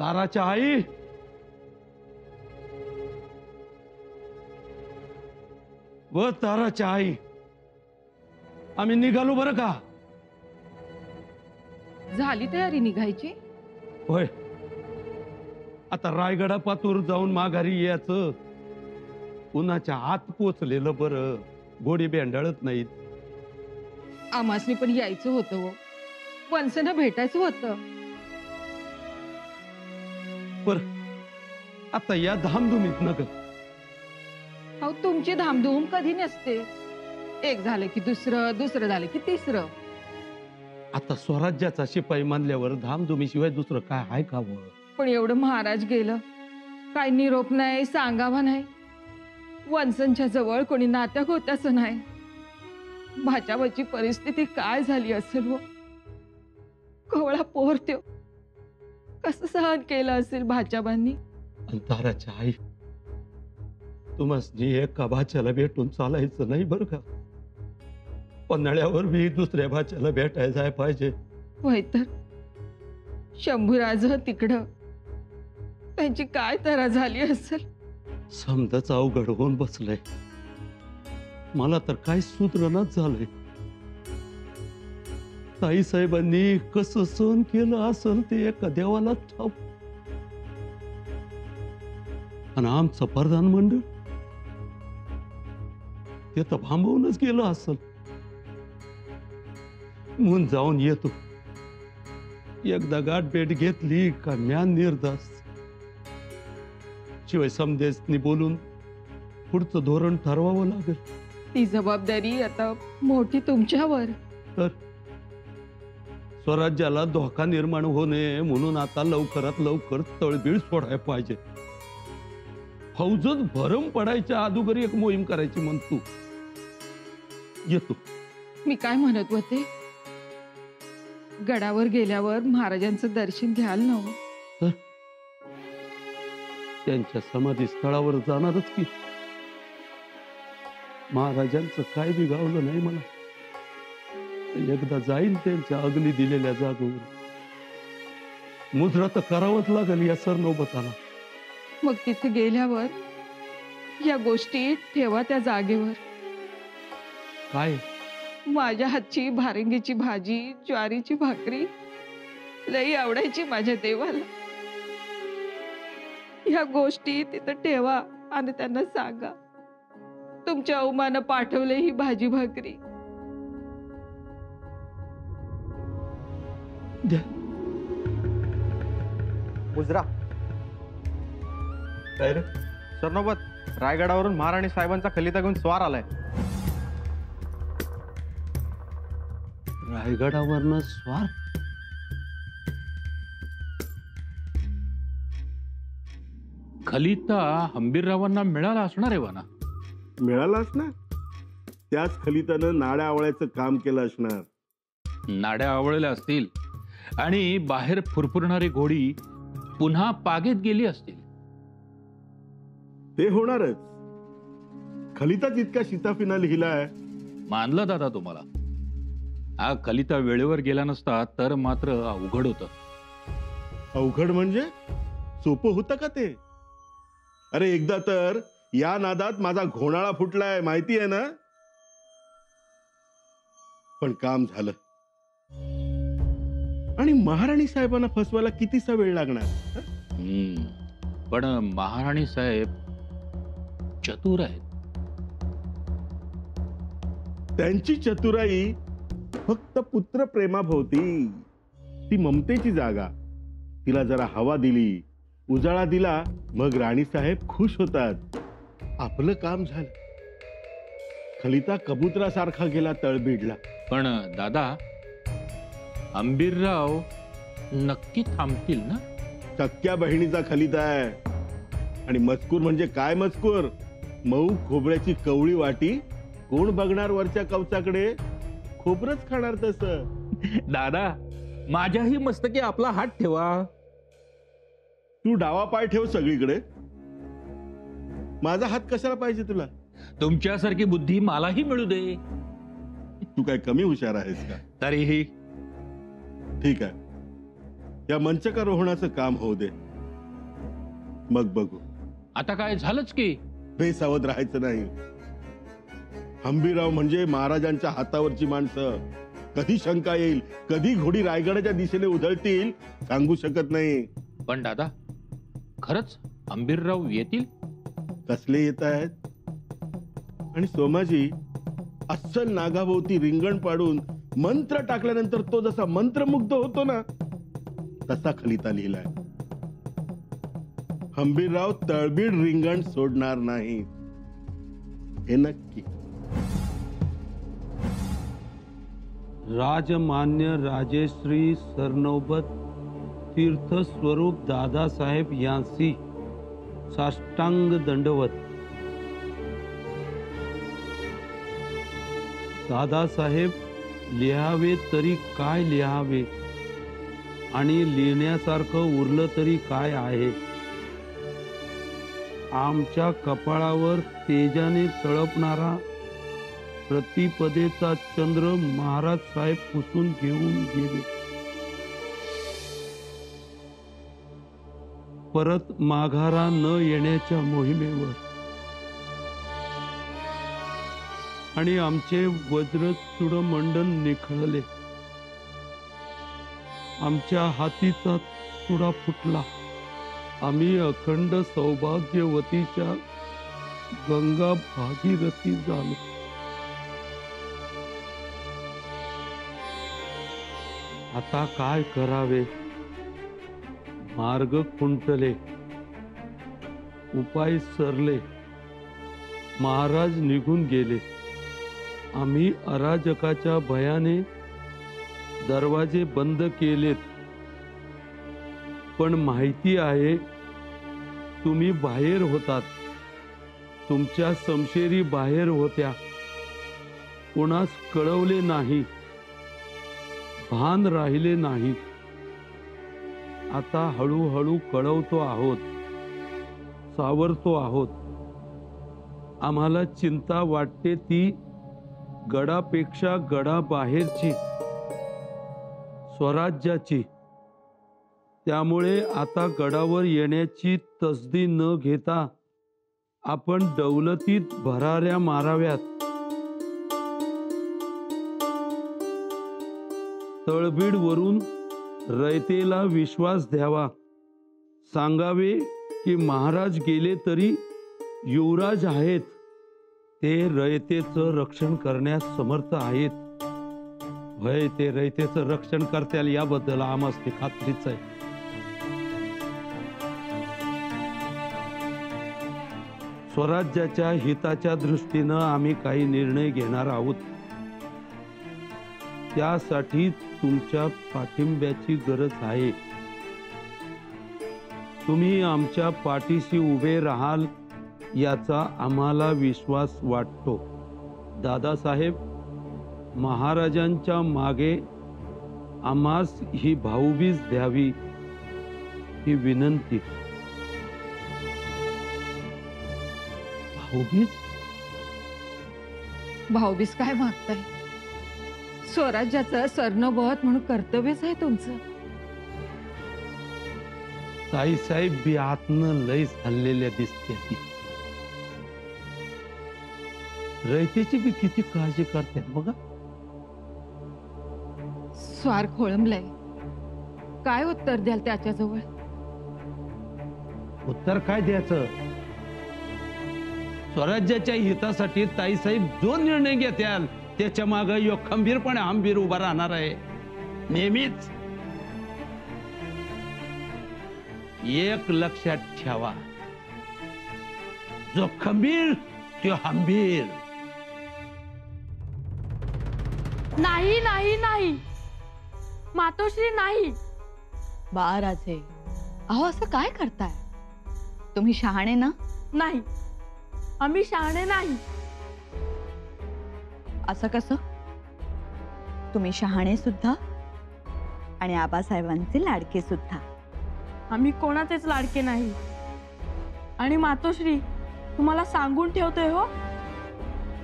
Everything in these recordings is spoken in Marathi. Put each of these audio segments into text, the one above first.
ताराच्या आई, व ताराच्या आई, आम्ही निघालो बरं का? झाली तयारी निघायची? होय, आता रायगडापातूर जाऊन माघारी यायचं. उन्हाच्या आत पोचलेलं बरं, गोडी बेंडाळत नाहीत. आमासनी पण यायचं होतं हो. वंसना भेटायचं होतं. पर आता या धामधुमीत नग. अहो तुमची धामधूम कधी नसते. एक झालं की दुसरं, दुसरं झालं की तिसरं. आता स्वराज्याचा शिपाई मानल्यावर धामधुमीशिवाय दुसरं काय आहे का? पण एवढं महाराज गेलं, काय निरोप नाही, सांगावा नाही. वंसनच्या जवळ कोणी नात्या होत्याचं नाही. भाच्याबाची परिस्थिती काय झाली असेल हो? कवळा पोर त्यो कसं सहन केलं असेल भाच्याबांनी? ताराच्या आई, तुम्हाला एका भाच्याला भेटून चालायचं नाही बरं का? पन्हाळ्यावर मी दुसऱ्या भाच्याला भेटायला जाय पाहिजे. होय तर शंभूराज तिकडं त्यांची काय तरा झाली असेल. समजाच अवघड होऊन बसलंय. मला तर काय सुधरणच झालंय. ताई साहेबांनी कसं सहन केलं असेल ते एका देवाला ठाऊक. आणि आमचं प्रधान मंडळ ते तर भांबवूनच गेलं असेल. म्हणून जाऊन येतो. एकदा गाठ भेट घेतली का म्यान निर्धास. शिवाय समदेशनी बोलून पुढचं धोरण ठरवावं लागेल. ती जबाबदारी आता मोठी तुमच्यावर. तर स्वराज्याला धोका निर्माण होऊ नये म्हणून आता लवकरात लवकर तळबीळ सोडायला पाहिजे. फौजत भरम पडायच्या अगोदर एक मोहीम करायची म्हणतो. येतो. मी काय म्हणत होते, गडावर गेल्यावर महाराजांचं दर्शन घ्याल ना हो? तर त्यांच्या समाधी स्थळावर जाणारच की. महाराजांचं काय बिघावलं नाही मला. एकदा जाईन त्यांच्या अग्नी दिलेल्या जागेवर. मुजरा तर करावंच लागेल या सरनोबताला. मग तिथे गेल्यावर या गोष्टी ठेवा त्या जागेवर. काय? माझ्या हातची भारंगीची भाजी, ज्वारीची भाकरी लई आवडायची माझ्या देवाला. या गोष्टी तिथं ठेवा आणि त्यांना सांगा, तुमच्या अवमानं पाठवले ही भाजी भाकरी. द्या. मुजरा. काय रे? सरनोबत, रायगडावरून महाराणी साहेबांचा खलिता घेऊन स्वार आलाय. रायगडावरनं स्वार? खलिता हंबीररावांना मिळाला असणार आहे वाना. मिळालाच ना. त्याच खलितानं नाड्या आवळ्याचं काम केलं असणार. नाड्या आवळल्या असतील आणि बाहेर फुरफुरणारी घोडी पुन्हा पागेत गेली असतील. ते होणारच. खलिताच इतका शिताफिना लिहिलाय. मानलं दादा तुम्हाला. हा खलिता वेळेवर गेला नसता तर मात्र अवघड होतं. अवघड म्हणजे सोपं होतं का ते? अरे एकदा तर या नादात माझा घोणाळा फुटलाय, माहिती आहे ना. पण काम झालं. आणि महाराणी साहेबांना फसवायला कितीसा वेळ लागणार? पण महाराणी साहेब चतुर आहेत. त्यांची चतुराई फक्त पुत्र प्रेमाभोवती. ती ममतेची जागा. तिला जरा हवा दिली, उजाळा दिला, मग राणी साहेब खुश होतात. आपलं काम झालं. खलिता कबुतरासारखा गेला तळबीडला. पण दादा, अंबीरराव नक्की थांबतील ना? सख्या बहिणीचा खलिता आहे. आणि मजकूर म्हणजे काय मजकूर? मऊ खोबऱ्याची कवळी वाटी. कोण बघणार वरच्या कवचाकडे? खोबरच खाणार तसं. दादा, माझ्याही मस्तकी आपला हात ठेवा. तू डावा पाय ठेव सगळीकडे. माझा हात कशाला पाहिजे तुला? तुमच्यासारखी बुद्धी मलाही मिळू दे. तू काय कमी हुशार आहेस का? तरीही ठीक आहे, या मंचकारोहणाचं काम होऊ दे. मग बघू. आता काय झालंच की. बेसावध राहायचं नाही. हंबीरराव म्हणजे महाराजांच्या हातावरची माणसं. कधी शंका येईल, कधी घोडी रायगडाच्या दिशेने उधळतील सांगू शकत नाही. पण दादा, खरंच अंबीरराव येतील? कसले येत आहेत? आणि सोमाजी, अस्सल नागाभोवती रिंगण पाडून मंत्र टाकल्यानंतर तो जसा मंत्रमुग्ध होतो ना, तसा खलिता लिहिलाय. हंबीरराव तळबीड रिंगण सोडणार नाही, हे नक्की. राजमान्य राजेश्री सरनौबत तीर्थ स्वरूप दादासाहेब यांसी साष्टांग दंडवत. दादासाहेब, लिहावे तरी काय लिहावे आणि लिहिण्यासारखं उरलं तरी काय आहे. आमच्या कपाळावर तेजाने तळपणारा प्रतिपदेचा चंद्र महाराज साहेब पुसून घेऊन गेले. परत माघारा न येण्याच्या मोहिमेवर. आणि आमचे वज्रचूड मंडन निखळले. आमच्या हातीचा चुडा फुटला. आम्ही अखंड सौभाग्यवतीच्या गंगा भागीरथी झालो. आता काय करावे? मार्ग खुंटले, उपाय सरले. महाराज निघून गेले. आम्ही अराजकाच्या भयाने दरवाजे बंद केलेत. पण माहिती आहे तुम्ही बाहेर होतात. तुमच्या समशेरी बाहेर होत्या. कोणास कळवले नाही, भान राहिले नाही. आता हळूहळू कळवतो आहोत, सावरतो आहोत. आम्हाला चिंता वाटते ती गडापेक्षा गडाबाहेरची, स्वराज्याची. त्यामुळे आता गडावर येण्याची तसदी न घेता आपण दौलतीत भराऱ्या माराव्यात. तळबीड वरून रयतेला विश्वास द्यावा. सांगावे की महाराज गेले तरी युवराज आहेत. ते रयतेचं रक्षण करण्यास समर्थ आहेत. भय ते रयतेचं रक्षण करतील याबद्दल आम्हास ती खात्रीच आहे. स्वराज्याच्या हिताच्या दृष्टीनं आम्ही काही निर्णय घेणार आहोत. त्यासाठी तुमच्या पाठिंब्याची गरज आहे. तुम्ही आमच्या पाठीशी उभे राहाल याचा आम्हाला विश्वास वाटतो. दादासाहेब, महाराजांच्या मागे आम्हास ही भाऊबीज द्यावी ही विनंती. भाऊबीज? भाऊबीज काय मागताय? स्वराज्याचं सरनोबत म्हणून कर्तव्यच आहे तुमचं. ताईसाहेब बी आतनं लईच हल्लेल्या दिसते. रयतेची बी किती काळजी करतात बघा. स्वार खोळंबलाय. काय उत्तर द्याल त्याच्याजवळ? उत्तर काय द्यायचं? स्वराज्याच्या हितासाठी ताईसाहेब जो निर्णय घेत्याल त्याच्या मागे यो खंबीरपणे आंबीर उभा राहणार आहे नेहमीच. एक लक्षात ठेवा, जो खंबीर तो हंबीर. नाही नाही नाही मातोश्री नाही. बाळराजे, अहो असं काय करताय? तुम्ही शहाणे ना? नाही, आम्ही शहाणे नाही. असं कसं? तुम्ही शहाणे सुद्धा आणि आबासाहेबांचे लाडके सुद्धा. आम्ही कोणाचेच लाडके नाही. आणि मातोश्री, तुम्हाला सांगून ठेवतोय हो,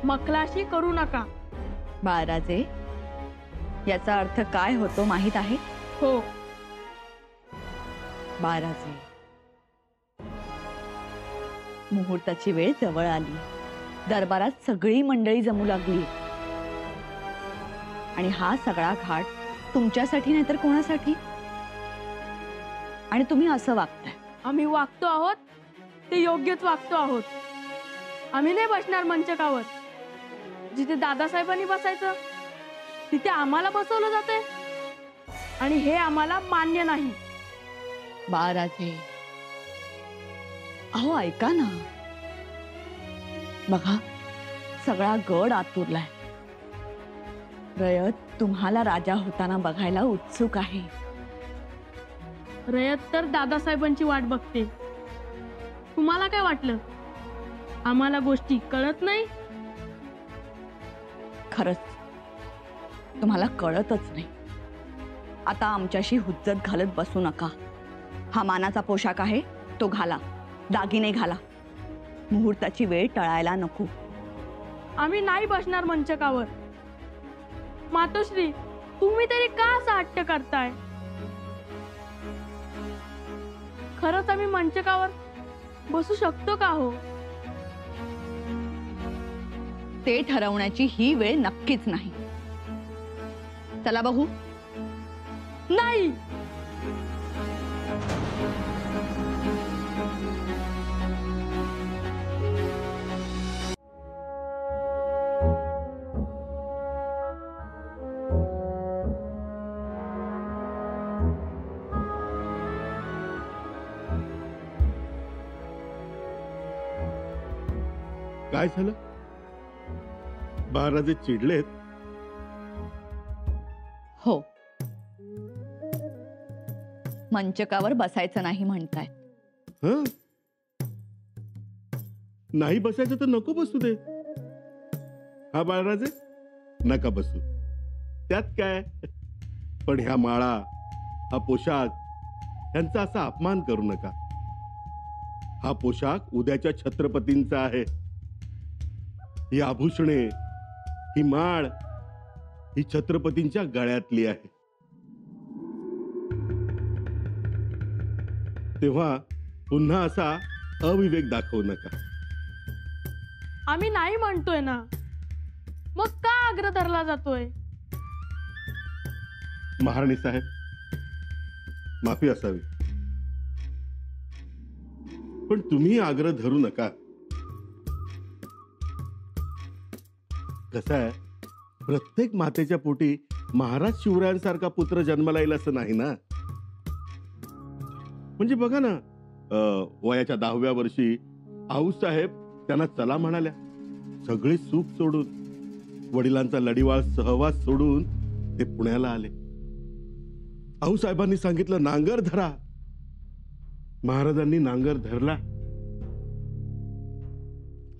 मखलाशी करू नका. बाळराजे, याचा अर्थ काय होतो माहित आहे? हो. बाळराजे, मुहूर्ताची वेळ जवळ आली. दरबारात सगळी मंडळी जमू लागली आणि हा सगळा घाट तुमच्यासाठी नाही तर कोणासाठी? आणि तुम्ही असं वागताय. आम्ही वागतो आहोत ते योग्यच वागतो आहोत. आम्ही नाही बसणार मंचकावर. जिथे दादासाहेबांनी बसायचं तिथे आम्हाला बसवलं जाते आणि हे आम्हाला मान्य नाही. बाळराजे, अहो ऐका ना. बघा, सगळा गड आतुरलाय. रयत तुम्हाला राजा होताना बघायला उत्सुक आहे. रयत तर दादासाहेबांची वाट बघते. तुम्हाला काय वाटलं आम्हाला गोष्टी कळत नाही? खरंच तुम्हाला कळतच नाही. आता आमच्याशी हुज्जत घालत बसू नका. हा मानाचा पोशाख आहे, तो घाला. दागिने घाला. मुहूर्ताची वेळ टळायला नको. आम्ही नाही बसणार मंचकावर. मातोश्री, तुम्ही तरी का असा हट्ट करताय? खरंच आम्ही मंचकावर बसू शकतो का हो? ते ठरवण्याची ही वेळ नक्कीच नाही. चला बघू. नाही. काय झालं? बाळराजे चिडलेत? हो, मंचकावर बसायचं नाही म्हणताय. हं? नाही बसायचं तर नको बसू दे. हा बाळराजे, नका बसू. त्यात काय? पण ह्या माळा, हा पोशाख यांचा असा अपमान करू नका. हा पोशाख उद्याच्या छत्रपतींचा आहे. ही आभूषणे, ही माळ, ही छत्रपतींच्या गळ्यातली आहे. तेव्हा पुन्हा असा अविवेक दाखवू नका. आम्ही नाही म्हणतोय ना, मग का आग्रह धरला जातोय? महाराणी साहेब, माफी असावी, पण तुम्ही आग्रह धरू नका. कसं आहे, प्रत्येक मातेच्या पोटी महाराज शिवरायांसारखा पुत्र जन्माला येईल असं नाही ना. म्हणजे बघा ना, वयाच्या 10व्या वर्षी आऊसाहेब त्यांना चला म्हणाल्या. सगळे सुख सोडून, वडिलांचा लढीवाळ सहवास सोडून ते पुण्याला आले. आऊसाहेबांनी सांगितलं, नांगर धरा. महाराजांनी नांगर धरला.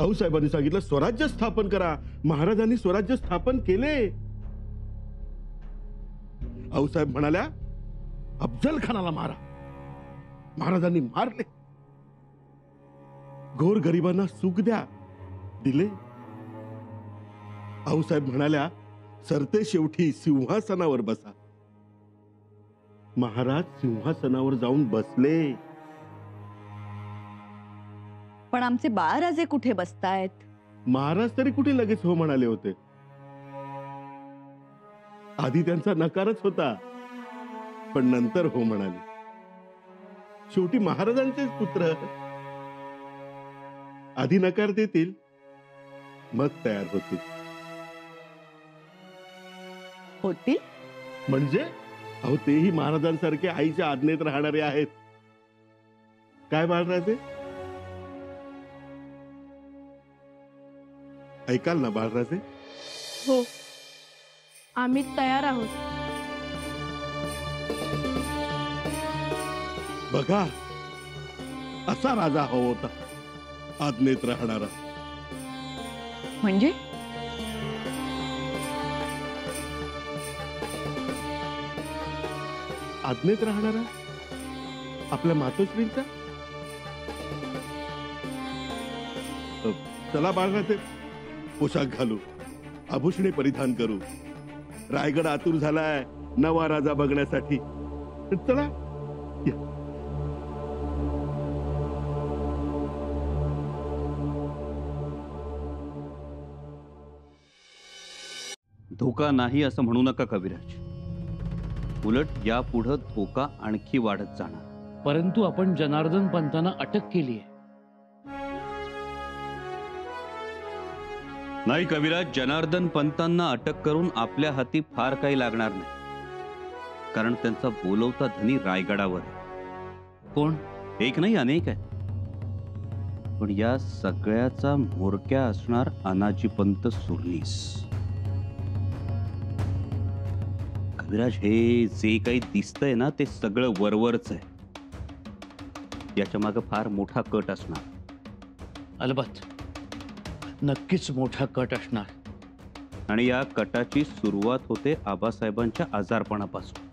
आऊसाहेबांनी सांगितलं, स्वराज्य स्थापन करा. महाराजांनी स्वराज्य स्थापन केले. आऊसाहेब म्हणाल्या, अफजल खानाला मारा. महाराजांनी मारले. गोर गरिबांना सुख द्या, दिले. आऊसाहेब म्हणाल्या, सरते शेवटी सिंहासनावर बसा. महाराज सिंहासनावर जाऊन बसले. पण आमचे बाळराजे कुठे बसतायत? महाराज तरी कुठे लगेच हो म्हणाले होते. आधी त्यांचा नकारच होता, पण नंतर हो म्हणाले. शेवटी महाराजांचेच पुत्र. आधी नकार देतील, मग तयार होतील. होतील म्हणजे? अहो, तेही महाराजांसारखे आईच्या आज्ञेत राहणारे आहेत. काय बाळराजे, ऐकाल ना बाळराजे? हो, आम्ही तयार आहोत. बघा, असा राजा हवा होता, आज्ञेत राहणारा. म्हणजे आज्ञेत राहणारा आपल्या मातोश्रींचा. चला बाळराजे, पोशाख घालू, आभूषणे परिधान करू. रायगड आतुर झालाय नवा राजा बघण्यासाठी. चला. धोका नाही असं म्हणू नका कविराज. उलट यापुढं धोका आणखी वाढत जाणार. परंतु आपण जनार्दन पंतांना अटक केली आहे. नाही कविराज, जनार्दन पंतांना अटक करून आपल्या हाती फार काही लागणार नाही. कारण त्यांचा बोलवता धनी रायगडावर आहे. कोण? एक नाही, अनेक आहे. पण या सगळ्याचा म्होरक्या असणार अनाजीपंत सुरनीस. कविराज, हे जे काही दिसतंय ना ते सगळं वरवरच आहे. याच्या मागे फार मोठा कट असणार. अलबत, नक्कीच मोठा कट असणार. आणि या कटाची सुरुवात होते आबासाहेबांच्या आजारपणापासून.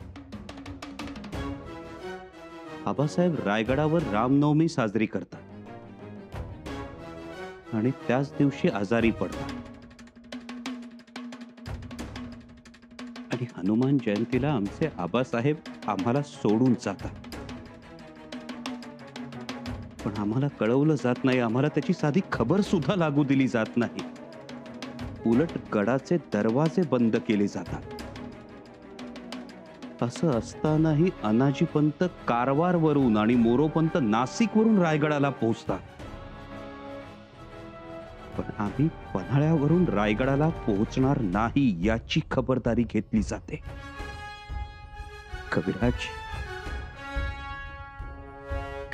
आबासाहेब रायगडावर रामनवमी साजरी करतात आणि त्याच दिवशी आजारी पडतात. आणि हनुमान जयंतीला आमचे आबासाहेब आम्हाला सोडून जातात. पण आम्हाला कळवलं जात नाही, आम्हाला त्याची साधी खबर सुद्धा लागू दिली जात नाही. उलट गडाचे दरवाजे बंद केले जातात. असं असतानाही अनाजीपंत कारवारवरून आणि मोरोपंत नाशिकवरून रायगडाला पोहोचतात. पण आम्ही पन्हाळ्यावरून रायगडाला पोहोचणार नाही याची खबरदारी घेतली जाते.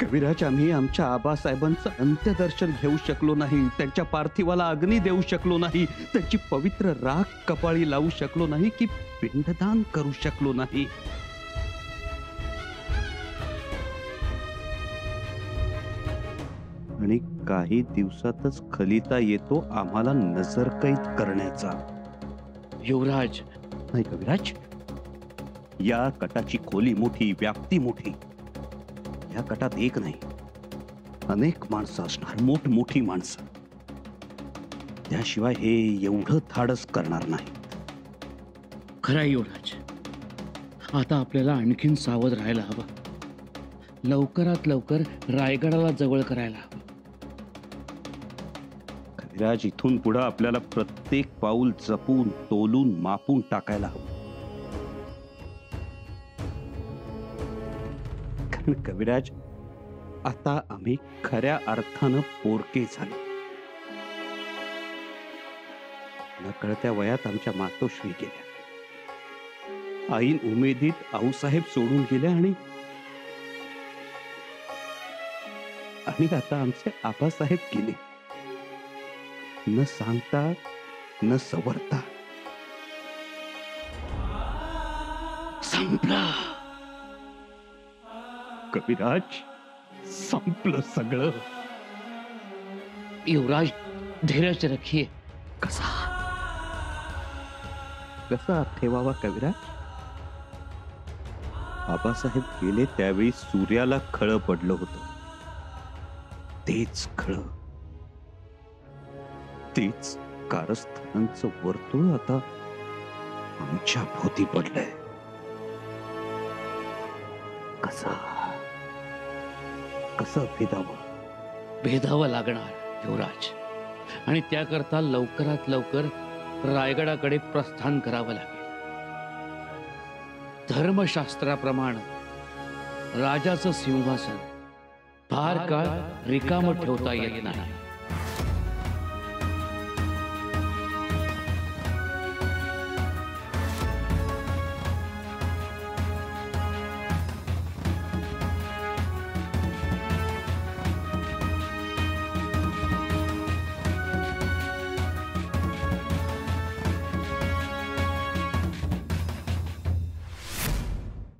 कविराज, आम्ही आमच्या आबासाहेबांचं अंत्यदर्शन घेऊ शकलो नाही, त्यांच्या पार्थिवाला अग्नी देऊ शकलो नाही, त्यांची पवित्र राख कपाळी लावू शकलो नाही, की पिंडदान करू शकलो नाही. आणि काही दिवसातच खलिता येतो आम्हाला नजरकैद करण्याचा. युवराज. नाही कविराज, या कटाची खोली मोठी, व्याप्ती मोठी. या कटात एक नाही, अनेक माणसं असणार, मोठमोठी माणसं. त्याशिवाय हे एवढं धाडस करणार नाही. खरं आहे युवराज. आता आपल्याला आणखीन सावध राहायला हवं. लवकरात लवकर रायगडाला जवळ करायला हवं. कविराज, इथून पुढे आपल्याला प्रत्येक पाऊल जपून, तोलून, मापून टाकायला हवं. कारण कविराज, आता आम्ही खऱ्या अर्थानं पोरके झालो. नकळत्या वयात आमच्या मातोश्री गेल्या. आईन उमेदीत आऊसाहेब सोडून गेल्या आणि आता आमचे आबासाहेब गेले. न सांगता, न सवरता. संपला कविराज, संपलं सगळं. युवराज, धीरज रखिए. कसा ठेवावा कविराज? आबासाहेब गेले त्यावेळी सूर्याला खळं पडलं होतं. तेच खळं, तेच कारस्थानांचं वर्तुळ आता आमच्या भोवती पडलंय. कसं भेदावं लागणार युवराज. आणि त्याकरता लवकरात लवकर रायगडाकडे प्रस्थान करावं लागेल. धर्मशास्त्राप्रमाणे राजाचं सिंहासन फार काळ रिकामं ठेवता येत नाही.